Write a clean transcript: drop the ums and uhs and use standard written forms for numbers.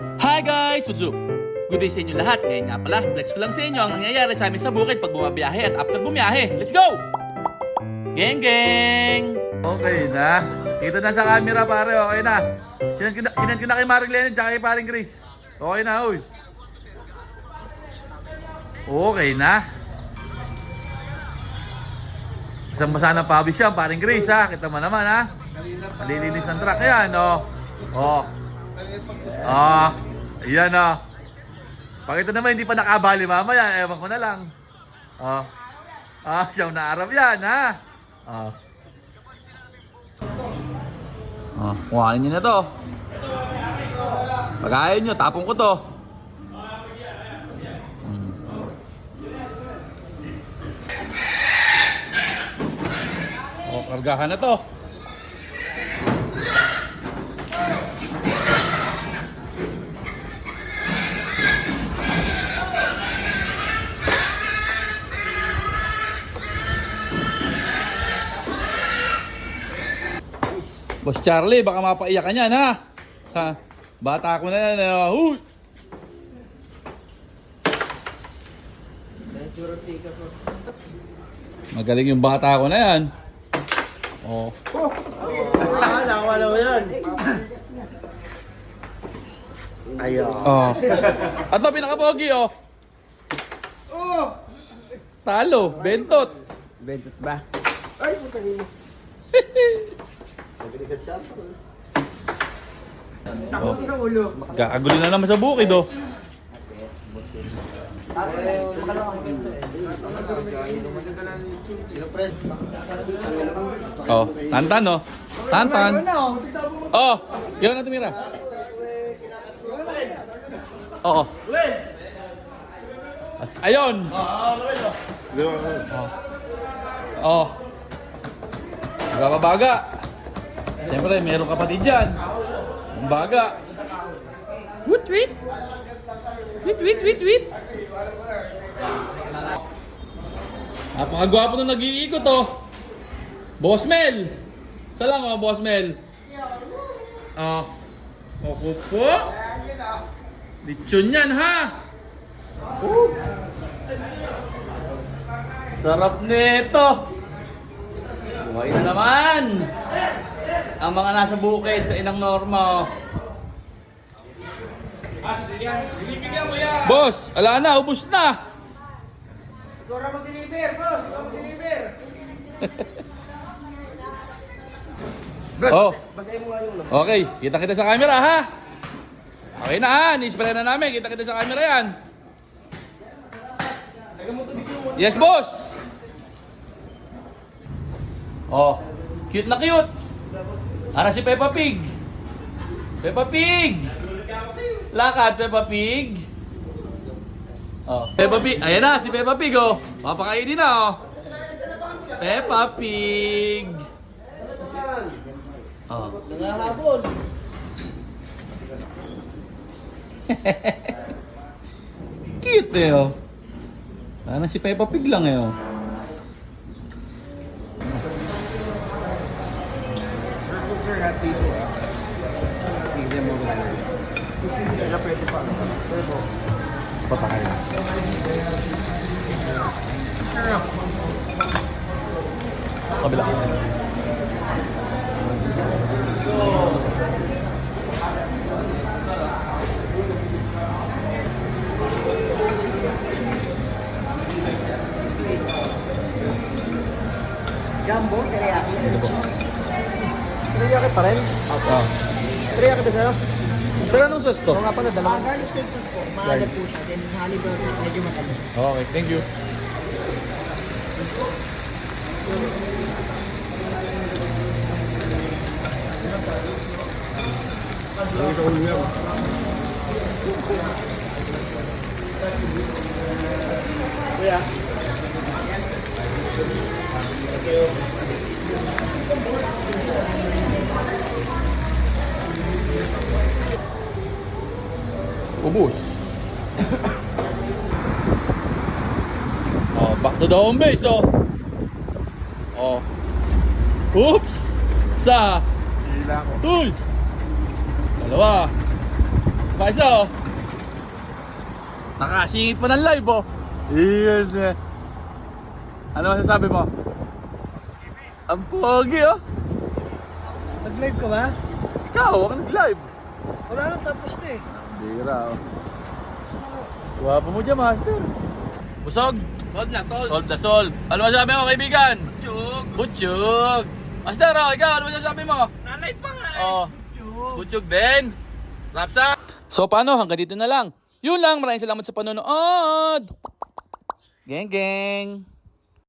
Hi guys! What's up? Good day sa inyo lahat. Ngayon nga pala, flex ko lang sa inyo ang nangyayari sa amin sa bukid pag bumabiyahe at after bumiyahe. Let's go! Geng geng! Okay na. Kita na sa camera pare, okay na. Kinan ko na kay Maring Lenin at kay paring Chris. Okay na, huy. Okay na. Isang basa ng pawis yan, paring Chris ha. Kita mo naman ha. Malilinis ng truck yan, oh. Oh. Ah, yan oh. Pakita naman hindi pa nakabali mamaya, ewan ko na lang. Oh. Ah, siyang naarap yan ha. Oh. Oh, kuhanin nyo na to. Pag ayaw nyo, tapong ko to. Oh, kargahan na to. Boss Charlie, baka mapaiyak ka niyan ha. Ha? Bata ko na yan. Huy! Magaling yung bata ko na yan. Oh. Wala mo yan. Ayaw. Oh. Ato pinaka-pogi oh. Talo, bentot. Bentot ba? Ay, puta niyo. Oh. Kakagulo na naman sa bukid oh. Oh, tantan oh. Tantan. Oh, yun na tumira. Oo. Ayun. Oh. Baga. Siyempre, meron kapatid dyan. Ang baga. Wit. Napakagwapo nung nag-iikot oh. Boss Mel. Isa lang oh, Boss Mel. Oh. Ako po. Lechon yan ha. Sarap nito. Buhay na naman. Ang mga nasa bukid sa Inang Norma. Boss, ala na, ubus na. Ikaw na mag-deliver, boss. Ikaw mag-deliver. Oh, Basahin mo nga yung okay. Kita sa camera ha. Okay na ha, ni-spray na namin. Kita sa camera yan. Yes, boss. Oh, cute na cute. Para si Peppa Pig. Peppa Pig. Lakad, Peppa Pig. Oh, Peppa Pig. Ayan na, si Peppa Pig oh. Papakainin na oh. Peppa Pig. Oh. nangahabol. Cute eh oh. Sana si Peppa Pig lang eh oh. Super happy ko. Easy mo ba? Kaya pwede pa. Pwede po. Papakain. Kabila. Jumbo, teriyaki. Teriyaki pa rin? Ah. Teriyaki ba sa'yo? Pero anong sauce to? Oo nga pala, dalawa. Garlic steak sauce po. Maalat po siya. Then honey burger, medyo matamis. Okay, thank you. Kuya. Ubus. Oh, back to the home base, oh. Oh. Oops! Isa. Hila ko. Uy! Dalawa. Basta oh. Nakasingit pa ng live oh. Iyan eh. Ano masasabi mo? Ang pogi oh. Nag-live ka ba? Ikaw, ako nag-live. Wala na, tapos na eh. Bira oh. Wapo mo dyan, master. Busog? Solve na, solve. Solve na solve. Ano masasabi mo, kaibigan? Chug. Butchug. Master, oh, ikaw, ano masasabi mo? Nalay pa nga eh. Oh, Chug. Butchug din. Rapsa. So paano, hanggang dito na lang. Yun lang, maraming salamat sa panonood. Geng geng.